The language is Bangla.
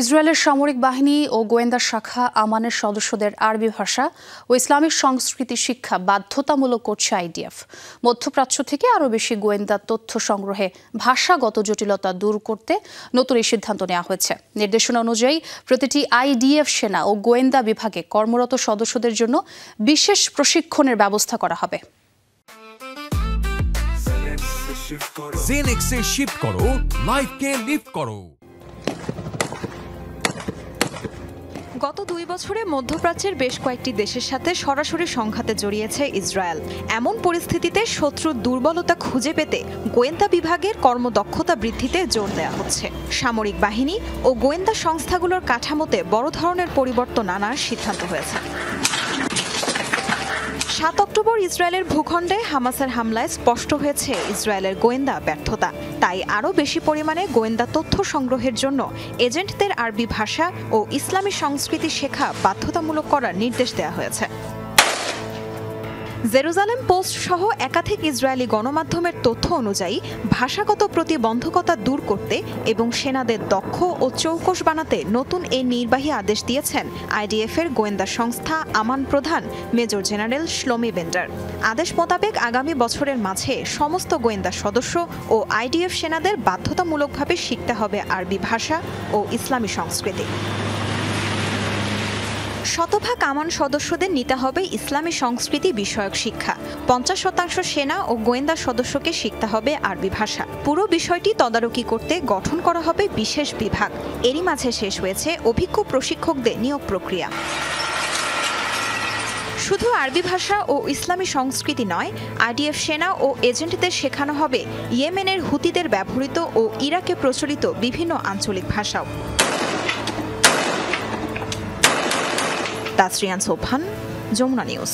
ইসরায়েলের সামরিক বাহিনী ও গোয়েন্দা শাখা আমানের সদস্যদের আরবি ভাষা ও ইসলামিক সংস্কৃতি শিক্ষা বাধ্যতামূলক করছে আইডিএফ। মধ্যপ্রাচ্য থেকে আরও বেশি গোয়েন্দা তথ্য সংগ্রহে ভাষাগত জটিলতা দূর করতে নতুন এই সিদ্ধান্ত নেওয়া হয়েছে। নির্দেশনা অনুযায়ী প্রতিটি আইডিএফ সেনা ও গোয়েন্দা বিভাগে কর্মরত সদস্যদের জন্য বিশেষ প্রশিক্ষণের ব্যবস্থা করা হবে। জেনেক্সে শিফট করো, লাইফকে লিফট করো। গত 2 বছরে মধ্যপ্রাচ্যের বেশ কয়েকটি দেশের সাথে সরাসরি সংঘাতে জড়িয়েছে ইসরায়েল। এমন পরিস্থিতিতে শত্রুর দুর্বলতা খুঁজে পেতে গোয়েন্দা বিভাগের কর্মদক্ষতা বৃদ্ধিতে জোর দেওয়া হচ্ছে। সামরিক বাহিনী ও গোয়েন্দা সংস্থাগুলোর কাঠামোতে বড় ধরনের পরিবর্তন আনার সিদ্ধান্ত হয়েছে। 7 অক্টোবর ইসরায়েলের ভূখণ্ডে হামাসের হামলায় স্পষ্ট হয়েছে ইসরায়েলের গোয়েন্দা ব্যর্থতা। তাই আরও বেশি পরিমাণে গোয়েন্দা তথ্য সংগ্রহের জন্য এজেন্টদের আরবি ভাষা ও ইসলামী সংস্কৃতি শেখা বাধ্যতামূলক করার নির্দেশ দেওয়া হয়েছে। জেরুজালেম পোস্ট সহ একাধিক ইসরায়েলি গণমাধ্যমের তথ্য অনুযায়ী ভাষাগত প্রতিবন্ধকতা দূর করতে এবং সেনাদের দক্ষ ও চৌকস বানাতে নতুন এই নির্বাহী আদেশ দিয়েছেন আইডিএফের গোয়েন্দা সংস্থা আমান প্রধান মেজর জেনারেল শ্লোমি বেন্ডার। আদেশ মোতাবেক আগামী বছরের মাঝে সমস্ত গোয়েন্দা সদস্য ও আইডিএফ সেনাদের বাধ্যতামূলকভাবে শিখতে হবে আরবি ভাষা ও ইসলামী সংস্কৃতি। শতভাগ আমান সদস্যদের নিতে হবে ইসলামী সংস্কৃতি বিষয়ক শিক্ষা। 50% সেনা ও গোয়েন্দা সদস্যকে শিখতে হবে আরবি ভাষা। পুরো বিষয়টি তদারকি করতে গঠন করা হবে বিশেষ বিভাগ। এরই মাঝে শেষ হয়েছে অভিজ্ঞ প্রশিক্ষকদের নিয়োগ প্রক্রিয়া। শুধু আরবি ভাষা ও ইসলামী সংস্কৃতি নয়, আইডিএফ সেনা ও এজেন্টদের শেখানো হবে ইয়েমেনের হুতিদের ব্যবহৃত ও ইরাকে প্রচলিত বিভিন্ন আঞ্চলিক ভাষাও। তাসরিয়ান সোবহান, যমুনা নিউজ।